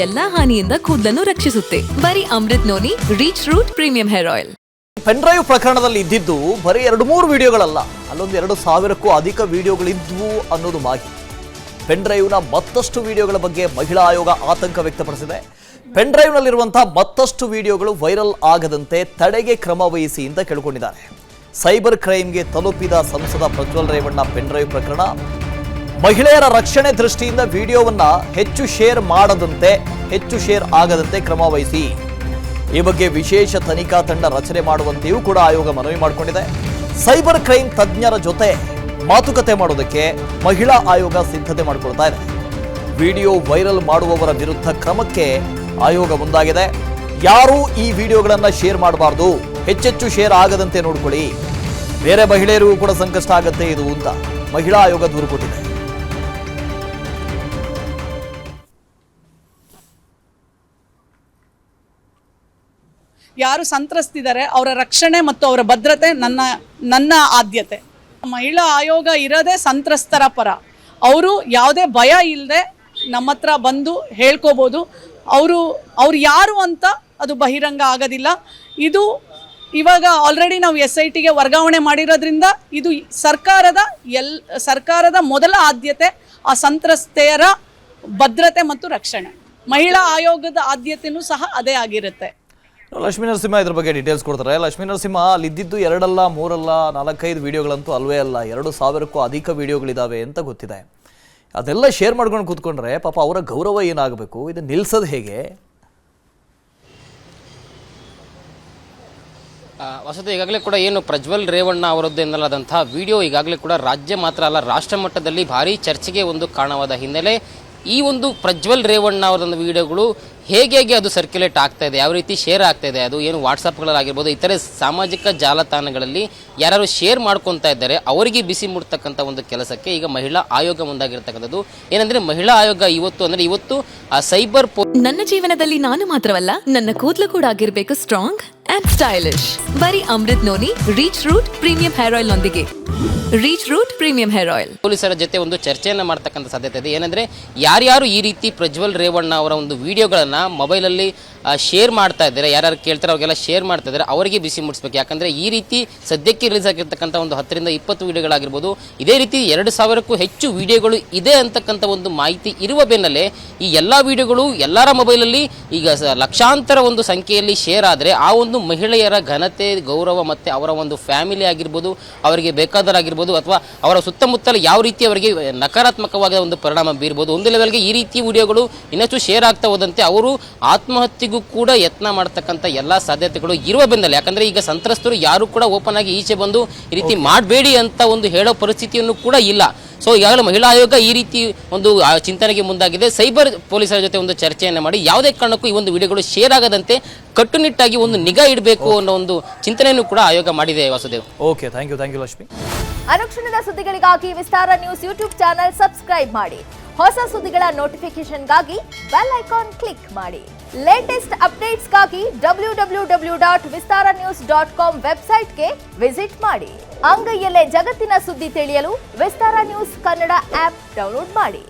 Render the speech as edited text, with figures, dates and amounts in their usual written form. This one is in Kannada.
ಎಲ್ಲಾ ಹಾನಿಯಿಂದ ಕೂದಲನ್ನು ರಕ್ಷಿಸುತ್ತೆ. ಬರೀ Amrut noni reach root premium hair oil. Pen drive ಪ್ರಕರಣದಲ್ಲಿ ಇದ್ದಿದ್ದು ಬರೀ 2-3 ವಿಡಿಯೋಗಳಲ್ಲ, ಅಲ್ಲೊಂದು 2,000ಕ್ಕೂ ಅಧಿಕ ವಿಡಿಯೋಗಳಿದ್ವು ಅನ್ನೋದು ಮಾಹಿತಿ. ಪೆನ್ ಡ್ರೈವ್ನ ಮತ್ತಷ್ಟು ವಿಡಿಯೋಗಳ ಬಗ್ಗೆ ಮಹಿಳಾ ಆಯೋಗ ಆತಂಕ ವ್ಯಕ್ತಪಡಿಸಿದೆ. ಪೆನ್ ಡ್ರೈವ್ನಲ್ಲಿರುವಂತಹ ಮತ್ತಷ್ಟು ವಿಡಿಯೋಗಳು ವೈರಲ್ ಆಗದಂತೆ ತಡೆಗೆ ಕ್ರಮ ವಹಿಸಿ ಅಂತ ಕೇಳಿಕೊಂಡಿದ್ದಾರೆ. ಸೈಬರ್ ಕ್ರೈಮ್ಗೆ ತಲುಪಿದ ಸಂಸದ ಪ್ರಜ್ವಲ್ ರೇವಣ್ಣ ಪೆನ್ ಡ್ರೈವ್ ಪ್ರಕರಣ, ಮಹಿಳೆಯರ ರಕ್ಷಣೆ ದೃಷ್ಟಿಯಿಂದ ವಿಡಿಯೋವನ್ನ ಹೆಚ್ಚು ಶೇರ್ ಆಗದಂತೆ ಕ್ರಮ ವಹಿಸಿ. ಈ ಬಗ್ಗೆ ವಿಶೇಷ ತನಿಖಾ ತಂಡ ರಚನೆ ಮಾಡುವಂತೆಯೂ ಕೂಡ ಆಯೋಗ ಮನವಿ ಮಾಡಿಕೊಂಡಿದೆ. ಸೈಬರ್ ಕ್ರೈಮ್ ತಜ್ಞರ ಜೊತೆ ಮಾತುಕತೆ ಮಾಡೋದಕ್ಕೆ ಮಹಿಳಾ ಆಯೋಗ ಸಿದ್ಧತೆ ಮಾಡಿಕೊಳ್ತಾ ಇದೆ. ವಿಡಿಯೋ ವೈರಲ್ ಮಾಡುವವರ ವಿರುದ್ಧ ಕ್ರಮಕ್ಕೆ ಆಯೋಗ ಮುಂದಾಗಿದೆ. ಯಾರೂ ಈ ವಿಡಿಯೋಗಳನ್ನ ಶೇರ್ ಮಾಡಬಾರ್ದು, ಹೆಚ್ಚೆಚ್ಚು ಶೇರ್ ಆಗದಂತೆ ನೋಡ್ಕೊಳ್ಳಿ, ಬೇರೆ ಮಹಿಳೆಯರಿಗೂ ಕೂಡ ಸಂಕಷ್ಟ ಆಗತ್ತೆ ಇದು ಅಂತ ಮಹಿಳಾ ಆಯೋಗ ದೂರು ಕೊಟ್ಟಿದೆ. ಯಾರು ಸಂತ್ರಸ್ತಿದ್ದಾರೆ ಅವರ ರಕ್ಷಣೆ ಮತ್ತು ಅವರ ಭದ್ರತೆ ನನ್ನ ಆದ್ಯತೆ. ಮಹಿಳಾ ಆಯೋಗ ಇರೋದೇ ಸಂತ್ರಸ್ತರ ಪರ. ಅವರು ಯಾವುದೇ ಭಯ ಇಲ್ಲದೆ ನಮ್ಮ ಹತ್ರ ಬಂದು ಹೇಳ್ಕೋಬೋದು. ಅವ್ರು ಯಾರು ಅಂತ ಅದು ಬಹಿರಂಗ ಆಗೋದಿಲ್ಲ. ಇದು ಇವಾಗ ಆಲ್ರೆಡಿ ನಾವು SITಗೆ ವರ್ಗಾವಣೆ ಮಾಡಿರೋದ್ರಿಂದ ಇದು ಸರ್ಕಾರದ ಮೊದಲ ಆದ್ಯತೆ ಆ ಸಂತ್ರಸ್ತೆಯರ ಭದ್ರತೆ ಮತ್ತು ರಕ್ಷಣೆ. ಮಹಿಳಾ ಆಯೋಗದ ಆದ್ಯತೆಯೂ ಸಹ ಅದೇ ಆಗಿರುತ್ತೆ. ಲಕ್ಷ್ಮೀ ನರಸಿಂಹ ಇದ್ರ ಬಗ್ಗೆ ಡೀಟೇಲ್ಸ್ ಕೊಡ್ತಾರೆ. ಲಕ್ಷ್ಮೀ ನರಸಿಂಹ, ಅಲ್ಲಿದ್ದು 2 ಅಲ್ಲ 3 ಅಲ್ಲ 4-5 ವಿಡಿಯೋಗಳಂತೂ ಅಲ್ವೇ ಅಲ್ಲ, 2,000ಕ್ಕೂ ಅಧಿಕ ವಿಡಿಯೋಗಳಿದಾವೆ ಅಂತ ಗೊತ್ತಿದೆ. ಅದೆಲ್ಲ ಶೇರ್ ಮಾಡ್ಕೊಂಡು ಕೂತ್ಕೊಂಡ್ರೆ ಪಾಪ ಅವರ ಗೌರವ ಏನಾಗಬೇಕು? ಇದನ್ನ ನಿಲ್ಸೋದು ಹೇಗೆ? ವಸತಿ ಈಗಾಗಲೇ ಕೂಡ ಏನು ಪ್ರಜ್ವಲ್ ರೇವಣ್ಣ ಅವರದ್ದು ಎನ್ನಲಾದಂತಹ ವಿಡಿಯೋ ಈಗಾಗಲೇ ಕೂಡ ರಾಜ್ಯ ಮಾತ್ರ ಅಲ್ಲ ರಾಷ್ಟ್ರ ಮಟ್ಟದಲ್ಲಿ ಭಾರಿ ಚರ್ಚೆಗೆ ಒಂದು ಕಾರಣವಾದ ಹಿನ್ನೆಲೆ ಈ ಒಂದು ಪ್ರಜ್ವಲ್ ರೇವಣ್ಣ ಅವರೊಂದು ವಿಡಿಯೋಗಳು ಹೇಗೆ ಅದು ಸರ್ಕ್ಯುಲೇಟ್ ಆಗ್ತಾ ಇದೆ, ಯಾವ ರೀತಿ ಶೇರ್ ಆಗ್ತಾ ಇದೆ, ಅದು ಏನು ವಾಟ್ಸಪ್ಗಳಾಗಿರ್ಬೋದು ಇತರೆ ಸಾಮಾಜಿಕ ಜಾಲತಾಣಗಳಲ್ಲಿ ಯಾರು ಶೇರ್ ಮಾಡ್ಕೊತಾ ಇದ್ದಾರೆ ಅವರಿಗೆ ಬಿಸಿ ಮುಡ್ತಕ್ಕಂಥ ಒಂದು ಕೆಲಸಕ್ಕೆ ಈಗ ಮಹಿಳಾ ಆಯೋಗ ಮುಂದಾಗಿರ್ತಕ್ಕಂಥದ್ದು. ಏನಂದ್ರೆ ಮಹಿಳಾ ಆಯೋಗ ಇವತ್ತು ಆ ಸೈಬರ್ ನನ್ನ ಜೀವನದಲ್ಲಿ ನಾನು ಮಾತ್ರವಲ್ಲ, ನನ್ನ ಕೂದಲು ಕೂಡ ಆಗಿರ್ಬೇಕು ಸ್ಟ್ರಾಂಗ್ ಅಂಡ್ ಸ್ಟೈಲಿಶ್. ಬರೀ Amrut noni reach root premium hair oil ನೊಂದಿಗೆ. Reach root premium hair oil. ಪೊಲೀಸರ ಜೊತೆ ಒಂದು ಚರ್ಚೆಯನ್ನು ಮಾಡ್ತಕ್ಕಂಥ ಸಾಧ್ಯತೆ ಇದೆ. ಏನಂದ್ರೆ ಯಾರ್ಯಾರು ಈ ರೀತಿ ಪ್ರಜ್ವಲ್ ರೇವಣ್ಣ ಅವರ ಒಂದು ವಿಡಿಯೋಗಳನ್ನ ಮೊಬೈಲಲ್ಲಿ ಶೇರ್ ಮಾಡ್ತಾ ಇದ್ದಾರೆ, ಯಾರ್ಯಾರು ಕೇಳ್ತಾರೆ ಅವ್ರಿಗೆಲ್ಲ ಶೇರ್ ಮಾಡ್ತಾ ಇದ್ದಾರೆ, ಅವರಿಗೆ ಬಿಸಿ ಮುಟ್ಟಿಸ್ಬೇಕು. ಯಾಕಂದ್ರೆ ಈ ರೀತಿ ಸದ್ಯಕ್ಕೆ ರಿಲೀಸ್ ಆಗಿರ್ತಕ್ಕಂಥ ಒಂದು 10-20 ವಿಡಿಯೋಗಳಾಗಿರ್ಬೋದು, ಇದೇ ರೀತಿ 2,000ಕ್ಕೂ ಹೆಚ್ಚು ವಿಡಿಯೋಗಳು ಇದೆ ಅಂತಕ್ಕಂಥ ಒಂದು ಮಾಹಿತಿ ಇರುವ ಬೆನ್ನಲ್ಲೇ ಈ ಎಲ್ಲ ವಿಡಿಯೋಗಳು ಎಲ್ಲರ ಮೊಬೈಲಲ್ಲಿ ಈಗ ಲಕ್ಷಾಂತರ ಒಂದು ಸಂಖ್ಯೆಯಲ್ಲಿ ಶೇರ್ ಆದರೆ ಆ ಒಂದು ಮಹಿಳೆಯರ ಘನತೆ, ಗೌರವ ಮತ್ತು ಅವರ ಒಂದು ಫ್ಯಾಮಿಲಿ ಆಗಿರ್ಬೋದು, ಅವರಿಗೆ ಬೇಕಾದವರಾಗಿರ್ಬೋದು ಅಥವಾ ಅವರ ಸುತ್ತಮುತ್ತಲ ಯಾವ ರೀತಿ ಅವರಿಗೆ ನಕಾರಾತ್ಮಕವಾದ ಒಂದು ಪರಿಣಾಮ ಬೀರ್ಬೋದು. ಒಂದು ಲೆವೆಲ್ಗೆ ಈ ರೀತಿ ವಿಡಿಯೋಗಳು ಇನ್ನಷ್ಟು ಶೇರ್ ಆಗ್ತಾ ಹೋದಂತೆ ಅವರು ಆತ್ಮಹತ್ಯೆಗೂ ಕೂಡ ಯತ್ನ ಮಾಡತಕ್ಕಂಥ ಎಲ್ಲ ಸಾಧ್ಯತೆಗಳು ಇರುವ ಬೆನ್ನಲ್ಲೇ, ಯಾಕಂದ್ರೆ ಈಗ ಸಂತ್ರಸ್ತರು ಯಾರು ಕೂಡ ಓಪನ್ ಆಗಿ ಈಚೆ ಬಂದು ಈ ರೀತಿ ಮಾಡಬೇಡಿ ಅಂತ ಒಂದು ಹೇಳೋ ಪರಿಸ್ಥಿತಿಯನ್ನು ಕೂಡ ಇಲ್ಲ. ಸೊ ಈಗಾಗಲೇ ಮಹಿಳಾ ಆಯೋಗ ಈ ರೀತಿ ಒಂದು ಚಿಂತನೆಗೆ ಮುಂದಾಗಿದೆ. ಸೈಬರ್ ಪೊಲೀಸರ ಜೊತೆ ಒಂದು ಚರ್ಚೆಯನ್ನು ಮಾಡಿ ಯಾವುದೇ ಕಾರಣಕ್ಕೂ ಈ ಒಂದು ವಿಡಿಯೋಗಳು ಶೇರ್ ಆಗದಂತೆ ಕಟ್ಟುನಿಟ್ಟಾಗಿ ಒಂದು ನಿಗಾ ಇಡಬೇಕು ಅನ್ನೋ ಒಂದು ಚಿಂತನೆಯನ್ನು ಕೂಡ ಆಯೋಗ ಮಾಡಿದೆ. Vasudev, okay, thank you Lakshmi. ಅನುಕ್ಷಣದ ಸುದ್ದಿಗಳಿಗಾಗಿ Vistara news YouTube channel subscribe ಮಾಡಿ. ಹೊಸ ಸುದ್ದಿಗಳ ನೋಟಿಫಿಕೇಶನ್ಗಾಗಿ ಬೆಲ್ ಐಕಾನ್ ಕ್ಲಿಕ್ ಮಾಡಿ. ಲೇಟೆಸ್ಟ್ ಅಪ್ಡೇಟ್ಸ್ಗಾಗಿ www.vistaranews.com ವೆಬ್ಸೈಟ್ಗೆ ವಿಸಿಟ್ ಮಾಡಿ. ಅಂಗೈಯಲ್ಲೇ ಜಗತ್ತಿನ ಸುದ್ದಿ ತಿಳಿಯಲು Vistara news Kannada app download ಮಾಡಿ.